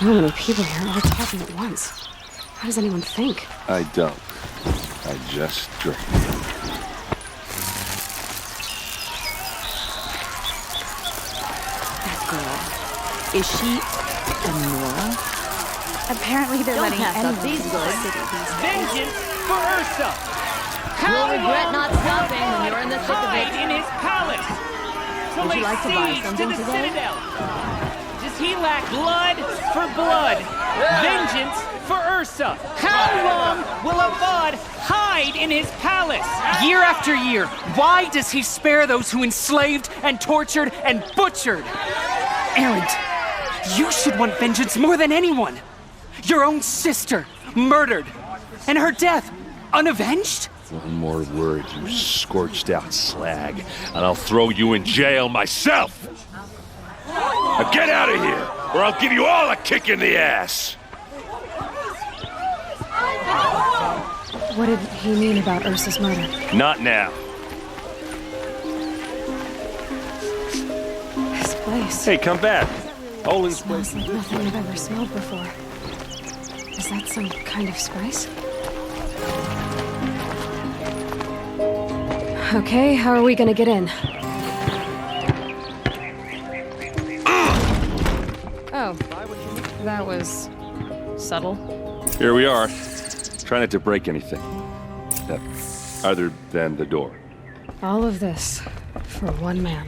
So many people here, all talking at once. How does anyone think? I don't. I just drink. That girl. Is she a Nora? Apparently they're letting anyone these into the city these days. Vengeance for Ursa! You'll regret not stopping when you're in the thick of Hide it. in his palace! To Would lay you like to buy siege something the today? Citadel! Does he lack blood for blood? Vengeance for Ursa! How long will Avad hide in his palace? Year after year, why does he spare those who enslaved and tortured and butchered? Erend, you should want vengeance more than anyone. Your own sister, murdered, and her death, unavenged? One more word, you scorched out slag, and I'll throw you in jail myself! Now get out of here, or I'll give you all a kick in the ass! What did he mean about Ursa's murder? Not now. This place. Hey, come back. Olin's place. Smells like nothing I've ever smelled before. Is that some kind of spice? Okay, how are we gonna get in? Oh, that was subtle. Here we are. Try not to break anything. Other than the door. All of this for one man.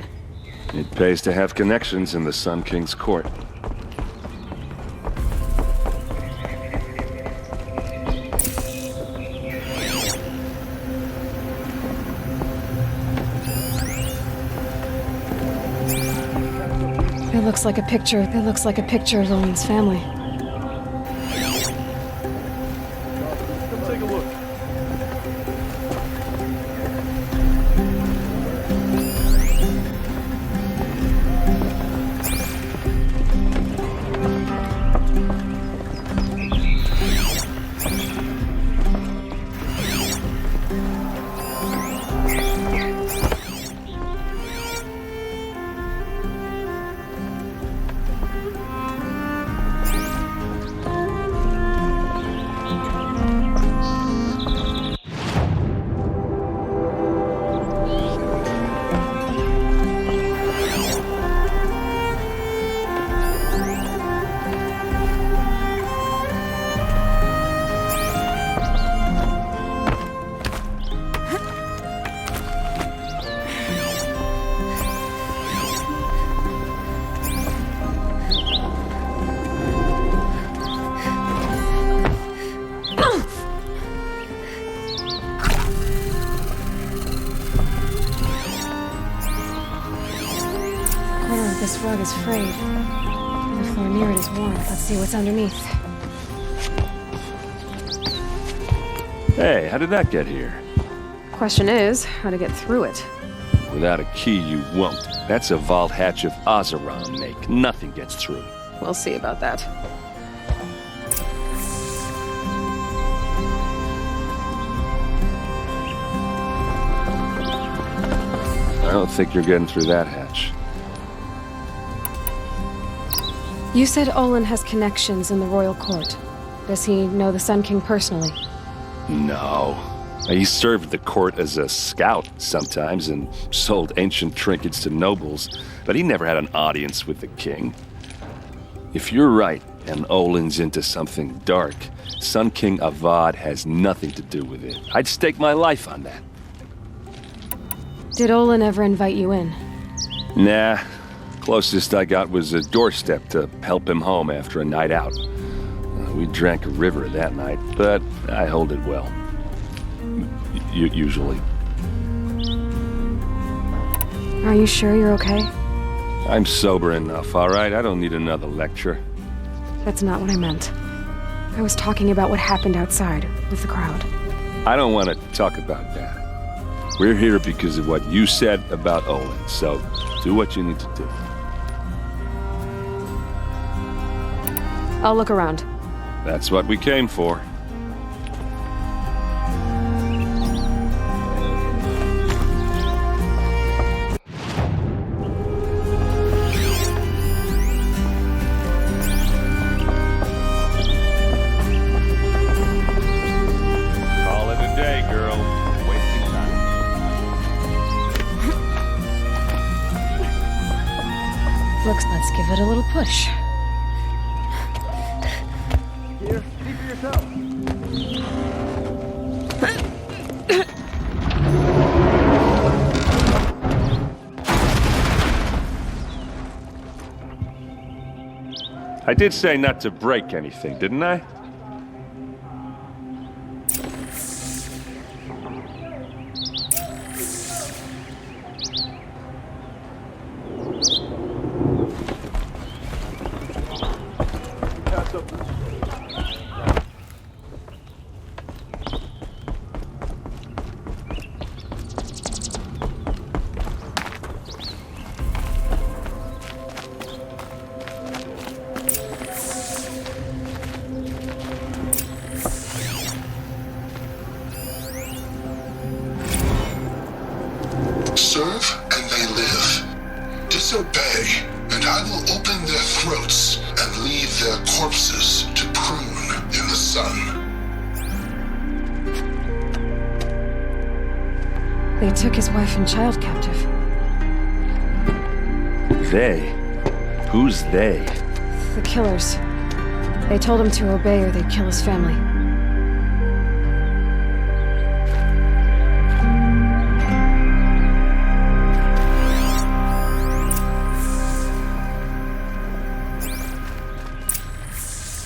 It pays to have connections in the Sun King's court. It looks like a picture. That looks like a picture of Olin's family. Come take a look. This rug is frayed. The floor near it is warm. Let's see what's underneath. Hey, how did that get here? Question is, how to get through it. Without a key, you won't. That's a vault hatch of Oseram make. Nothing gets through. We'll see about that. I don't think you're getting through that hatch. You said Olin has connections in the royal court. Does he know the Sun King personally? No. He served the court as a scout sometimes and sold ancient trinkets to nobles, but he never had an audience with the king. If you're right, and Olin's into something dark, Sun King Avad has nothing to do with it. I'd stake my life on that. Did Olin ever invite you in? Nah. Closest I got was a doorstep to help him home after a night out. We drank a river that night, but I hold it well. Usually. Are you sure you're okay? I'm sober enough, all right? I don't need another lecture. That's not what I meant. I was talking about what happened outside with the crowd. I don't want to talk about that. We're here because of what you said about Olin, so do what you need to do. I'll look around. That's what we came for. dogs, let's give it a little push. Here, see for yourself. I did say not to break anything, didn't I? Serve and they live. Disobey, and I will open their throats and leave their corpses to prune in the sun. They took his wife and child captive. They? Who's they? The killers. They told him to obey or they'd kill his family.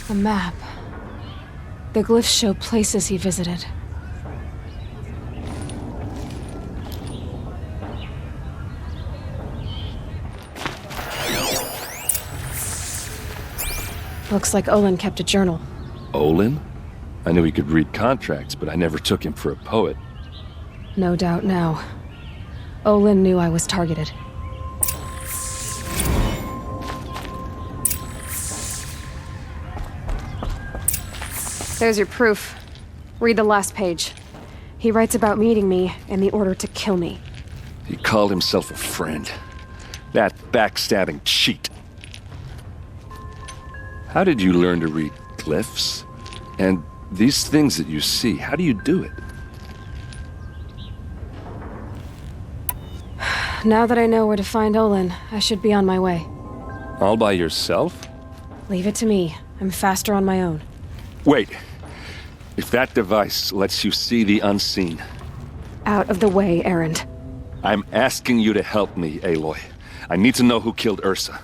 A map. The glyphs show places he visited. Looks like Olin kept a journal. Olin? I knew he could read contracts, but I never took him for a poet. No doubt now. Olin knew I was targeted. There's your proof. Read the last page. He writes about meeting me and the order to kill me. He called himself a friend. That backstabbing cheat. How did you learn to read glyphs? And these things that you see, how do you do it? Now that I know where to find Olin, I should be on my way. All by yourself? Leave it to me. I'm faster on my own. Wait. If that device lets you see the unseen... Out of the way, errand. I'm asking you to help me, Aloy. I need to know who killed Ursa.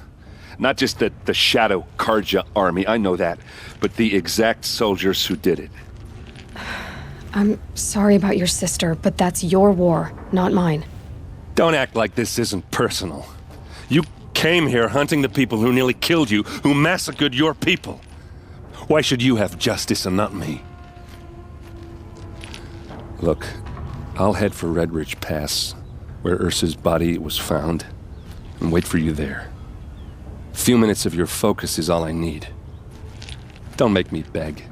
Not just the Shadow Carja army, I know that, but the exact soldiers who did it. I'm sorry about your sister, but that's your war, not mine. Don't act like this isn't personal. You came here hunting the people who nearly killed you, who massacred your people. Why should you have justice and not me? Look, I'll head for Red Ridge Pass, where Ursa's body was found, and wait for you there. A few minutes of your focus is all I need. Don't make me beg.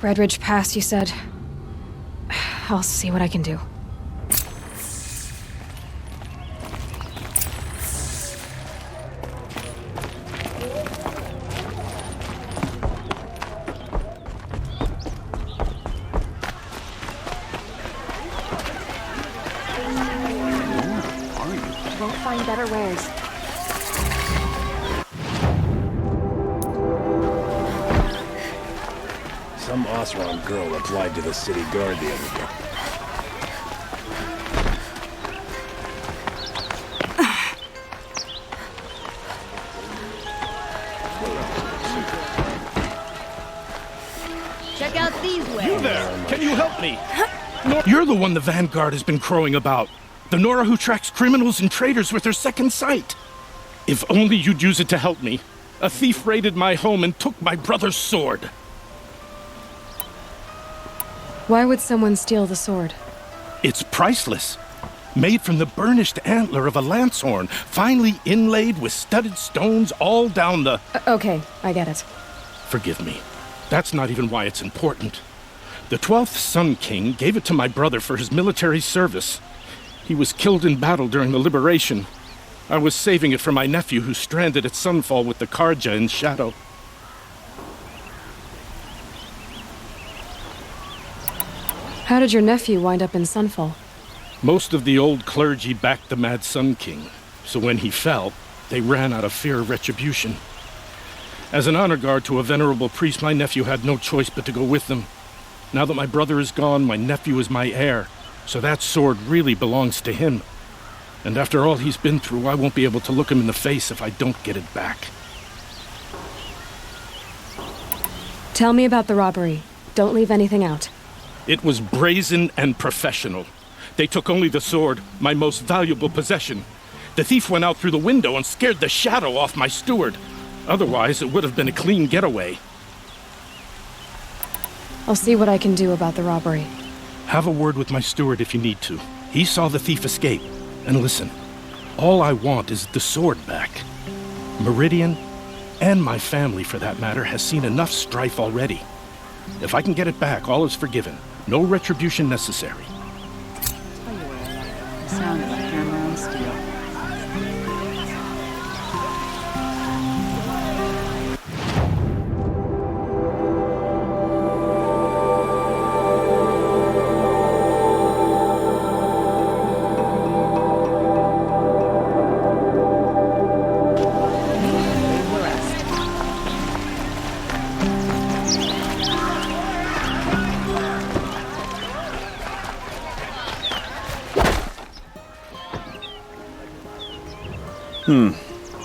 Red Ridge Pass, you said? I'll see what I can do. Won't find better wares. Some Oseram girl applied to the city guard the other day. Check out these wares. You there! Can you help me? You're the one the Vanguard has been crowing about. The Nora who tracks criminals and traitors with her second sight. If only you'd use it to help me. A thief raided my home and took my brother's sword. Why would someone steal the sword? It's priceless. Made from the burnished antler of a lancehorn, finely inlaid with studded stones all down the... Okay, I get it. Forgive me. That's not even why it's important. The 12th Sun King gave it to my brother for his military service. He was killed in battle during the Liberation. I was saving it for my nephew who's stranded at Sunfall with the Carja in Shadow. How did your nephew wind up in Sunfall? Most of the old clergy backed the Mad Sun King, so when he fell, They ran out of fear of retribution. As an honor guard to a venerable priest, my nephew had no choice but to go with them. Now that my brother is gone, my nephew is my heir, so that sword really belongs to him. And after all he's been through, I won't be able to look him in the face if I don't get it back. Tell me about the robbery. Don't leave anything out. It was brazen and professional. They took only the sword, my most valuable possession. The thief went out through the window and scared the shadow off my steward. Otherwise, it would have been a clean getaway. I'll see what I can do about the robbery. Have a word with my steward if you need to. He saw the thief escape. And listen, all I want is the sword back. Meridian, and my family for that matter, has seen enough strife already. If I can get it back, all is forgiven. No retribution necessary. Sound of a hammer on steel.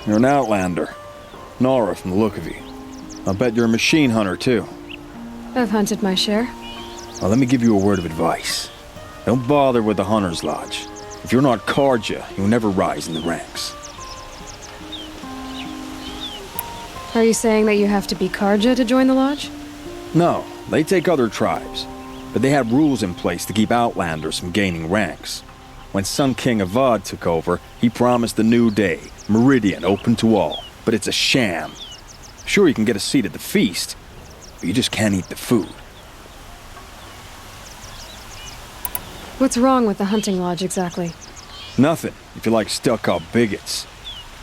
You're an outlander. Nora from the look of you. I bet you're a machine hunter, too. I've hunted my share. Well, let me give you a word of advice. Don't bother with the Hunter's Lodge. If you're not Carja, you'll never rise in the ranks. Are you saying that you have to be Carja to join the lodge? No, they take other tribes. But they have rules in place to keep outlanders from gaining ranks. When Sun King Avad took over, he promised a new day, Meridian open to all. But it's a sham. Sure, you can get a seat at the feast, but you just can't eat the food. What's wrong with the hunting lodge exactly? Nothing, if you like stuck-up bigots.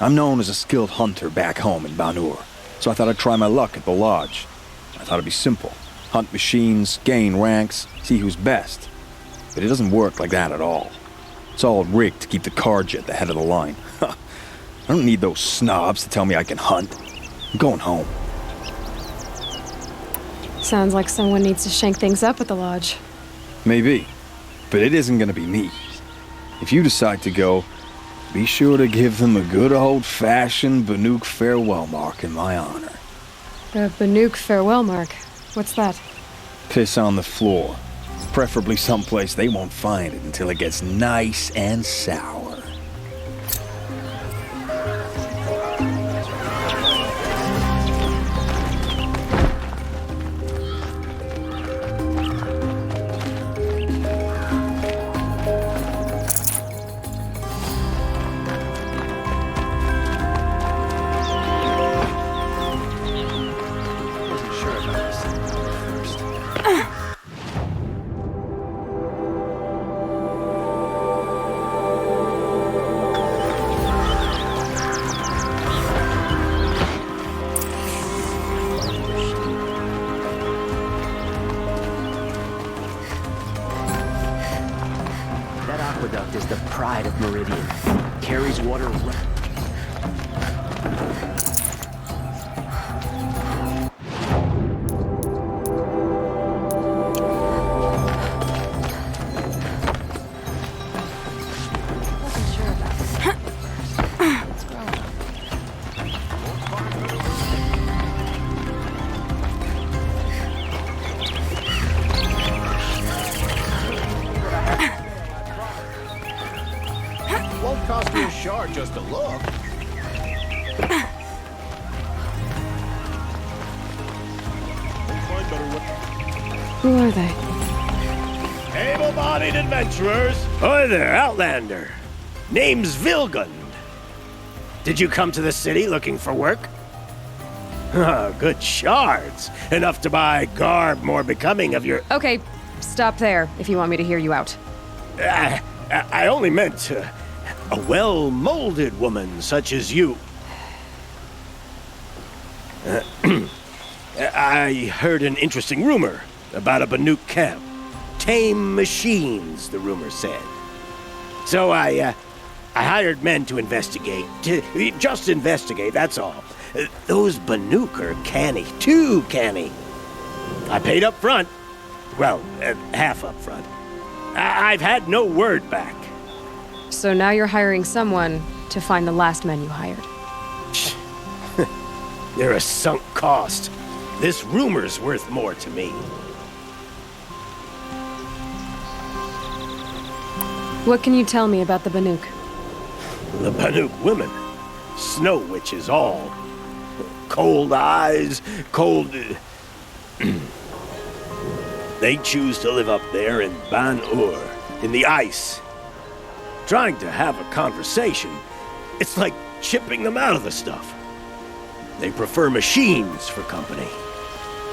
I'm known as a skilled hunter back home in Banur, so I thought I'd try my luck at the lodge. I thought it'd be simple. Hunt machines, gain ranks, see who's best. But it doesn't work like that at all. It's all rigged to keep the Carja at the head of the line. I don't need those snobs to tell me I can hunt. I'm going home. Sounds like someone needs to shank things up at the lodge. Maybe, but it isn't gonna be me. If you decide to go, be sure to give them a good old-fashioned Banuk farewell mark in my honor. The Banuk farewell mark. What's that? Piss on the floor. Preferably someplace they won't find it until it gets nice and sour. Is the pride of Meridian. Carries water just a look. Who are they? Able-bodied adventurers. Hi there, Outlander. Name's Vilgund. Did you come to the city looking for work? Good shards. Enough to buy garb more becoming of your... Okay, stop there if you want me to hear you out. I only meant a well-molded woman such as you. I heard an interesting rumor about a Banuk camp. Tame machines, the rumor said. So I I hired men to investigate. Just investigate, that's all. Those Banook are canny, too canny. I paid up front. Well, half up front. I've had no word back. So now you're hiring someone to find the last men you hired. They're a sunk cost. This rumor's worth more to me. What can you tell me about the Banook? The Banook women. Snow witches all. Cold eyes, cold... They choose to live up there in Ban-Ur, in the ice. Trying to have a conversation, it's like chipping them out of the stuff. They prefer machines for company.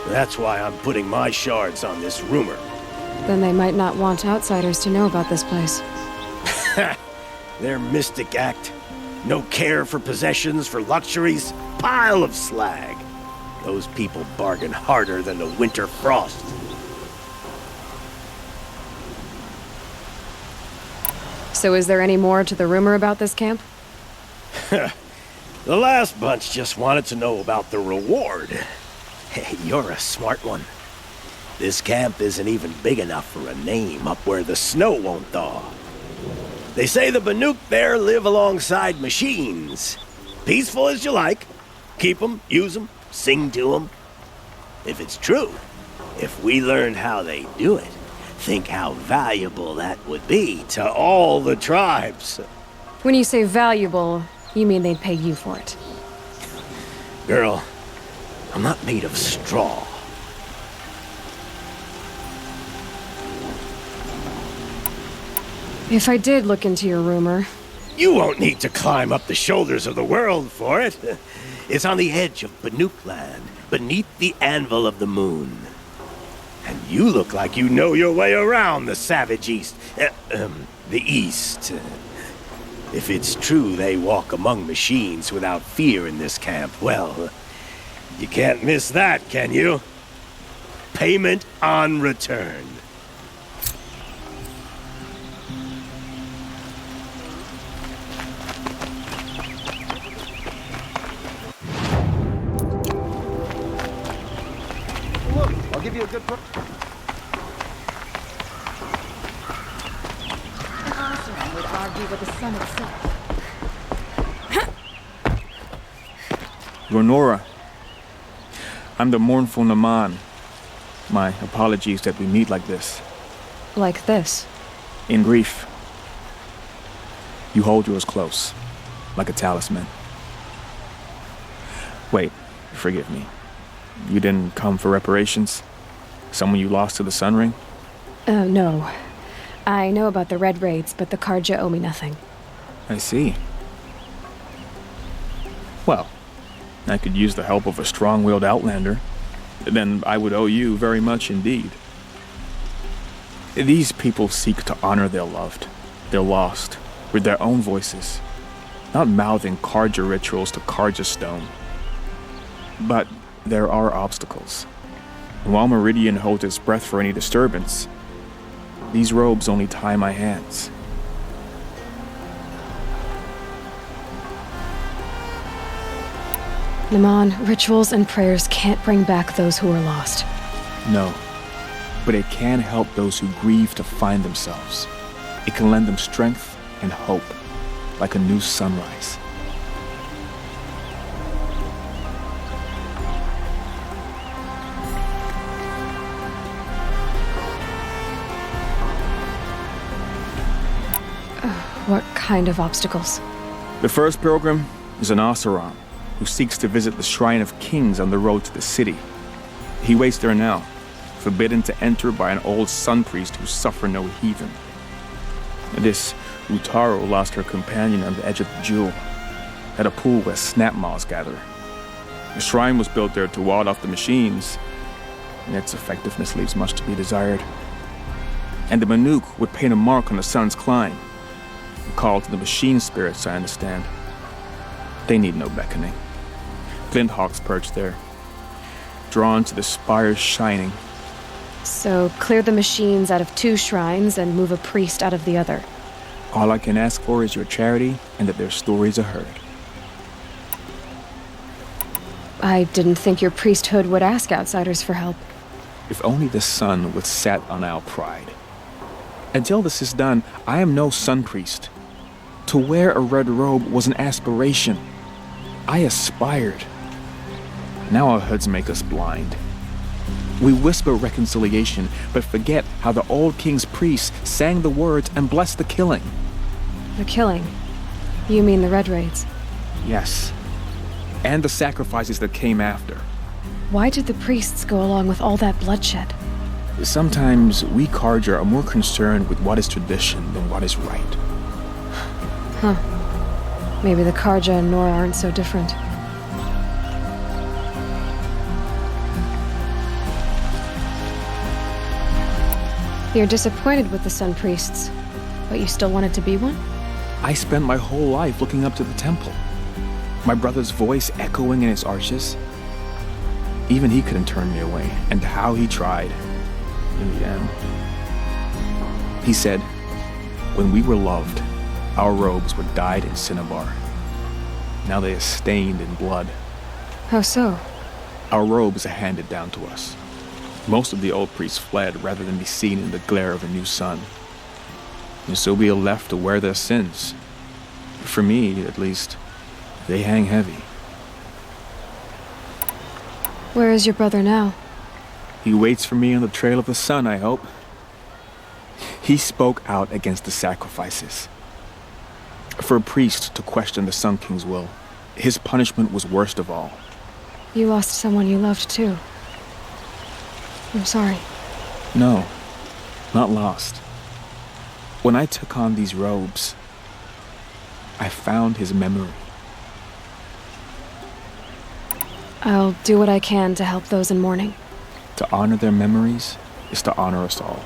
That's why I'm putting my shards on this rumor. Then they might not want outsiders to know about this place. Their mystic act. No care for possessions, for luxuries. Pile of slag. Those people bargain harder than the winter frost. So is there any more to the rumor about this camp? The last bunch just wanted to know about the reward. Hey, you're a smart one. This camp isn't even big enough for a name up where the snow won't thaw. They say the Banook there live alongside machines. Peaceful as you like. Keep them, use them, sing to them. If it's true, if we learned how they do it, think how valuable that would be to all the tribes. When you say valuable, you mean they'd pay you for it. Girl, I'm not made of straw. If I did look into your rumor... You won't need to climb up the shoulders of the world for it. It's on the edge of Banook land, beneath the anvil of the moon. And you look like you know your way around the savage east. The east. If it's true they walk among machines without fear in this camp, well, you can't miss that, can you? Payment on return. Look, I'll give you a good price. An Oseram would argue with the sun itself. You're Nora. I'm the mournful Naman. My apologies that we meet like this. Like this? In grief. You hold yours close, like a talisman. Wait, forgive me. You didn't come for reparations? Someone you lost to the Sun Ring? No. I know about the Red Raids, but the Carja owe me nothing. I see. Well, I could use the help of a strong-willed outlander. Then I would owe you very much indeed. These people seek to honor their loved, their lost, with their own voices, not mouthing Carja rituals to Carja stone. But there are obstacles. And while Meridian holds its breath for any disturbance, these robes only tie my hands. Naman, rituals and prayers can't bring back those who are lost. No, but it can help those who grieve to find themselves. It can lend them strength and hope, like a new sunrise. What kind of obstacles? The first pilgrim is an Oseram, who seeks to visit the Shrine of Kings on the road to the city. He waits there now, forbidden to enter by an old sun priest who suffer no heathen. This Utaro lost her companion on the edge of the jewel, at a pool where snap moths gather. The shrine was built there to ward off the machines, and its effectiveness leaves much to be desired. And the Banook would paint a mark on the sun's climb, a call to the machine spirits, I understand. They need no beckoning. Glinthawks perch there, drawn to the spires shining. So clear the machines out of two shrines and move a priest out of the other. All I can ask for is your charity and that their stories are heard. I didn't think your priesthood would ask outsiders for help. If only the sun would sat on our pride. Until this is done, I am no sun priest. To wear a red robe was an aspiration. I aspired. Now our hoods make us blind. We whisper reconciliation, but forget how the old king's priests sang the words and blessed the killing. The killing? You mean the Red Raids? Yes. And the sacrifices that came after. Why did the priests go along with all that bloodshed? Sometimes we Carja are more concerned with what is tradition than what is right. Huh. Maybe the Carja and Nora aren't so different. You're disappointed with the Sun Priests, but you still wanted to be one? I spent my whole life looking up to the temple. My brother's voice echoing in its arches. Even he couldn't turn me away, and how he tried. In the end. He said, when we were loved, our robes were dyed in cinnabar. Now they are stained in blood. How so? Our robes are handed down to us. Most of the old priests fled rather than be seen in the glare of a new sun. And so we are left to wear their sins. For me, at least, they hang heavy. Where is your brother now? He waits for me on the trail of the sun, I hope. He spoke out against the sacrifices. For a priest to question the Sun King's will, his punishment was worst of all. You lost someone you loved too. I'm sorry. No, not lost. When I took on these robes, I found his memory. I'll do what I can to help those in mourning. To honor their memories is to honor us all.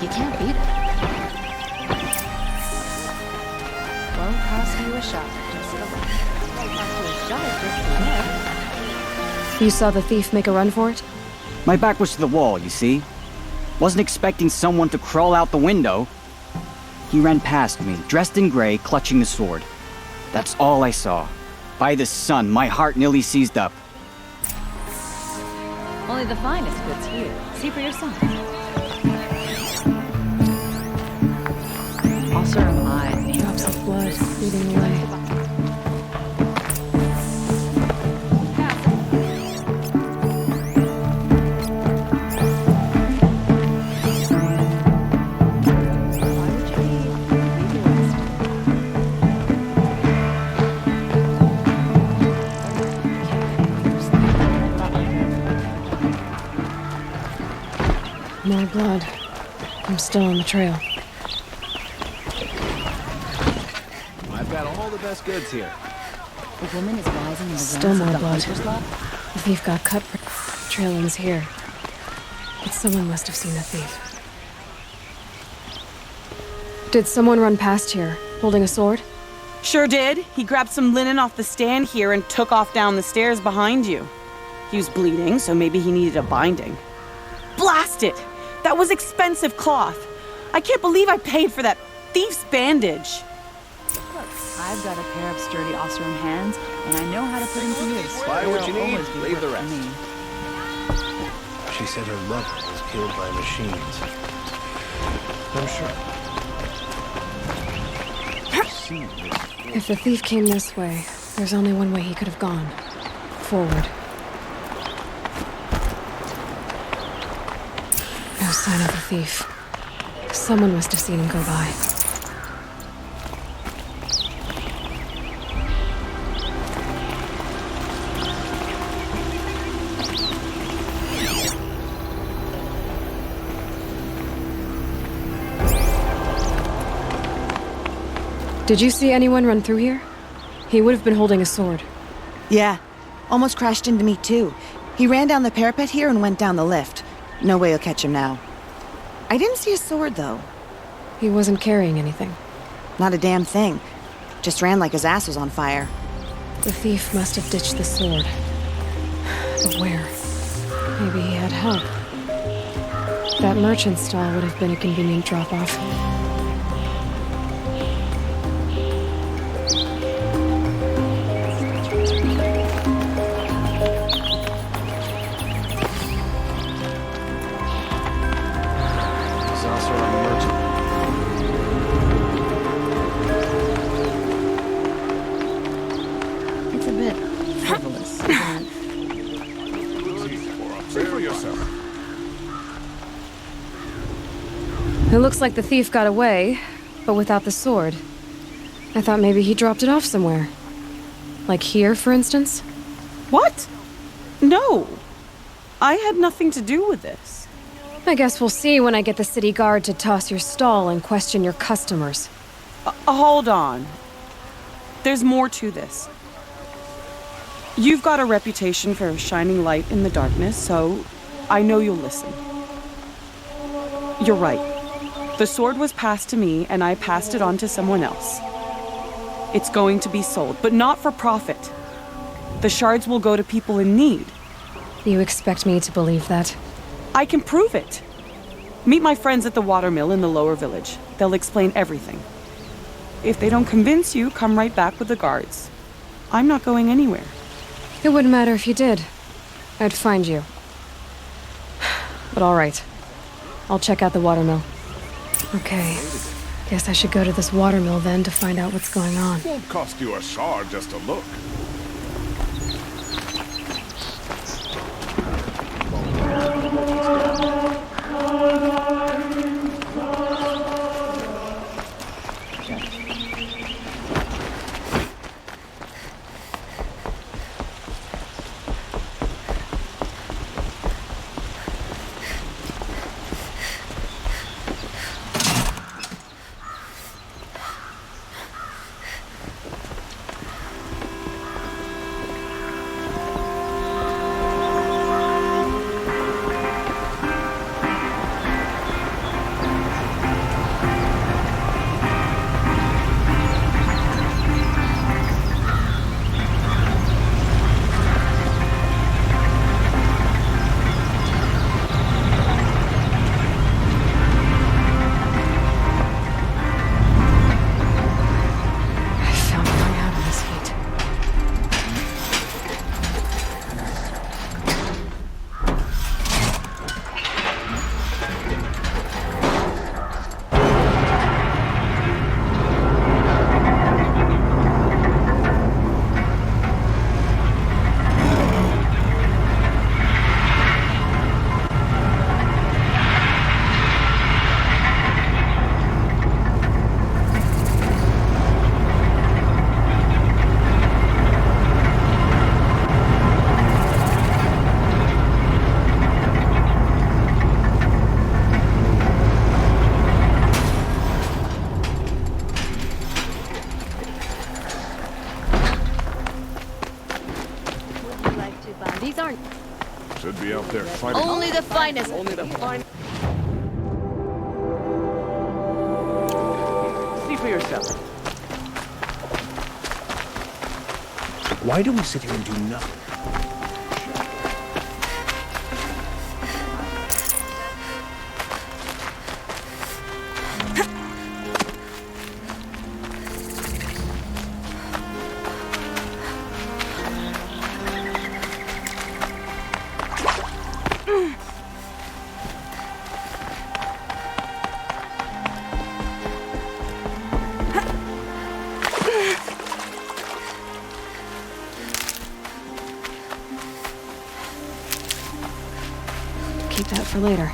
You can't beat it. Won't cost you a shot, just a look. Won't cost you a shot, just a look. You saw the thief make a run for it? My back was to the wall, you see. Wasn't expecting someone to crawl out the window. He ran past me, dressed in gray, clutching the sword. That's all I saw. By the sun, my heart nearly seized up. Only the finest goods here. See for yourself. Oseram eyes. Drops of blood leading away. More blood. I'm still on the trail. I've got all the best goods here. The woman is rising in the Still ranks more of the blood. hunter's lot. The thief got cut. Trail ends here. But someone must have seen the thief. Did someone run past here, holding a sword? Sure did. He grabbed some linen off the stand here and took off down the stairs behind you. He was bleeding, so maybe he needed a binding. Blast it! That was expensive cloth. I can't believe I paid for that thief's bandage. Look, I've got a pair of sturdy Oseram hands, and I know how to put them to use. Buy what you They'll need, always be leave the work for rest. me. She said her lover was killed by machines. I'm sure. If the thief came this way, there's only one way he could have gone. Forward. No sign of the thief. Someone must have seen him go by. Did you see anyone run through here? He would have been holding a sword. Yeah. Almost crashed into me, too. He ran down the parapet here and went down the lift. No way you'll catch him now. I didn't see a sword, though. He wasn't carrying anything. Not a damn thing. Just ran like his ass was on fire. The thief must have ditched the sword. But where? Maybe he had help. That merchant stall would have been a convenient drop-off. It's a bit frivolous, isn't It looks like the thief got away, but without the sword. I thought maybe he dropped it off somewhere. Like here, for instance? What? No. I had nothing to do with this. I guess we'll see when I get the city guard to toss your stall and question your customers. Hold on. There's more to this. You've got a reputation for shining light in the darkness, so I know you'll listen. You're right. The sword was passed to me, and I passed it on to someone else. It's going to be sold, but not for profit. The shards will go to people in need. You expect me to believe that? I can prove it. Meet my friends at the watermill in the lower village. They'll explain everything. If they don't convince you, come right back with the guards. I'm not going anywhere. It wouldn't matter if you did. I'd find you. But all right. I'll check out the watermill. Okay. Guess I should go to this watermill then to find out what's going on. Won't cost you a shard just to look. Should be out there fighting. Only the finest. Only the finest. See for yourself. Why do we sit here and do nothing? Keep that for later.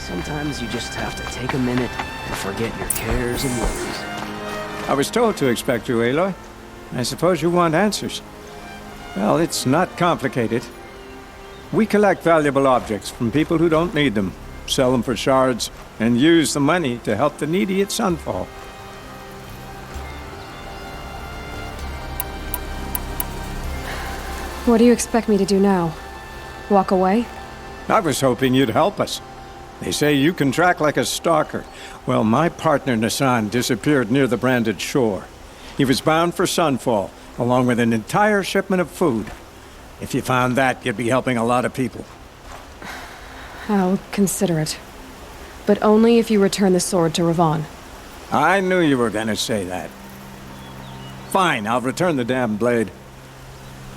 Sometimes you just have to take a minute and forget your cares and worries. I was told to expect you, Aloy. I suppose you want answers. Well, it's not complicated. We collect valuable objects from people who don't need them, sell them for shards, and use the money to help the needy at Sunfall. What do you expect me to do now? Walk away? I was hoping you'd help us. They say you can track like a stalker. Well, my partner Nassan disappeared near the branded shore. He was bound for Sunfall, along with an entire shipment of food. If you found that, you'd be helping a lot of people. I'll consider it. But only if you return the sword to Ravon. I knew you were gonna say that. Fine, I'll return the damn blade.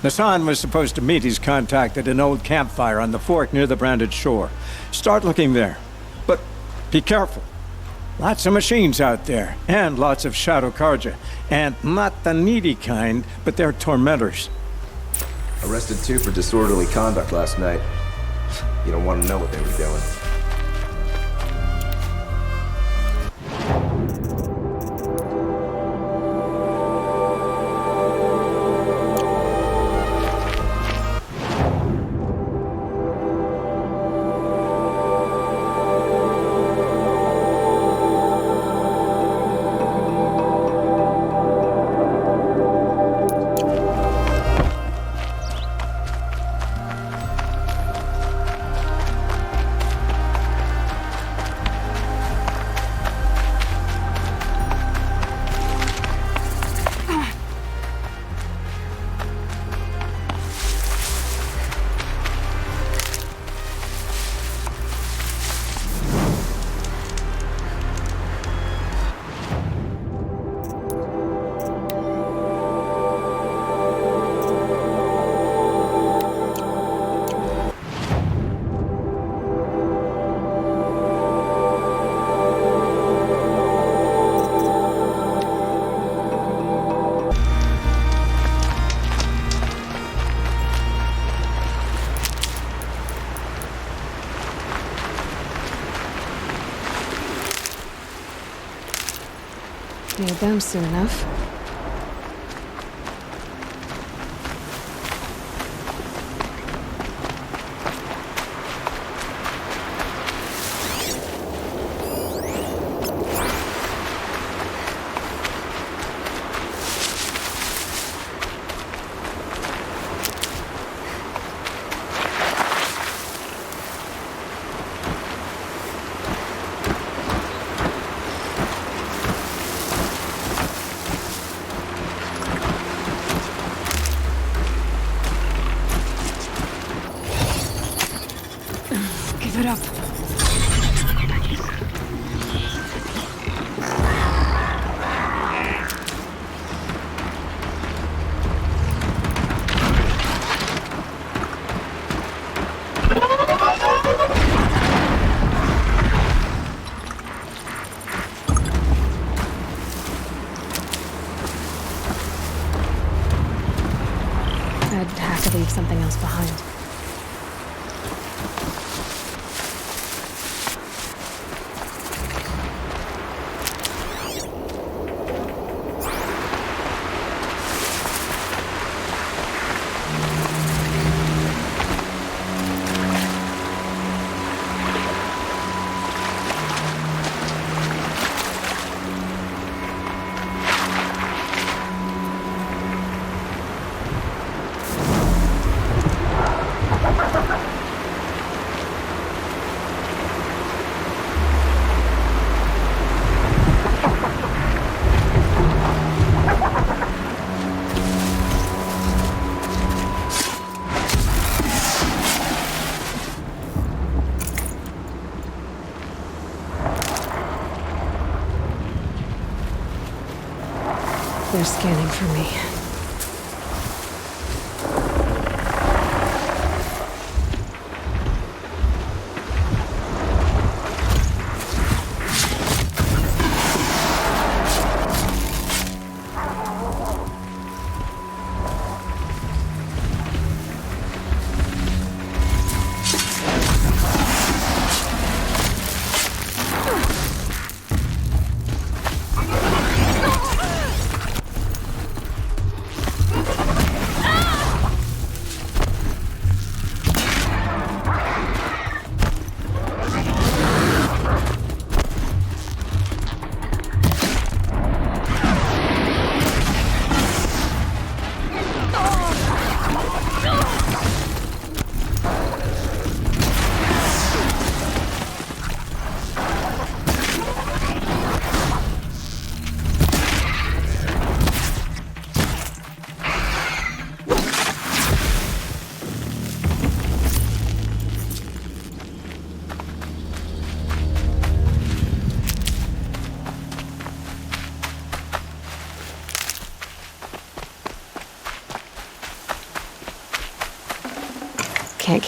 Nassan was supposed to meet his contact at an old campfire on the fork near the branded shore. Start looking there. But be careful. Lots of machines out there, and lots of shadow Carja. And not the needy kind, but they're tormentors. Arrested 2 for disorderly conduct last night. You don't want to know what they were doing. Need them soon enough. Give it up. I'd have to leave something else behind. They're scanning for me.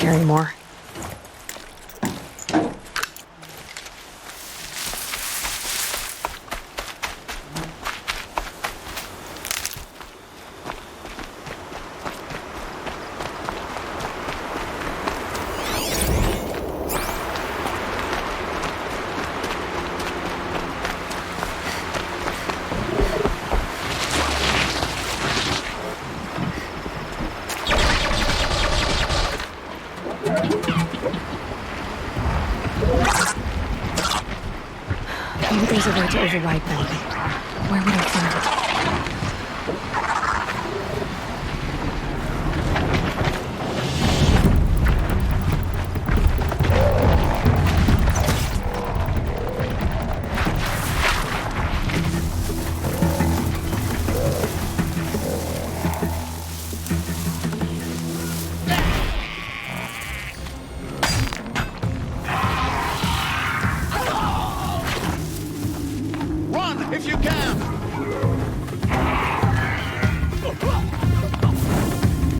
carry more. Maybe there's a way to override them. Where would I find it? Run if you can!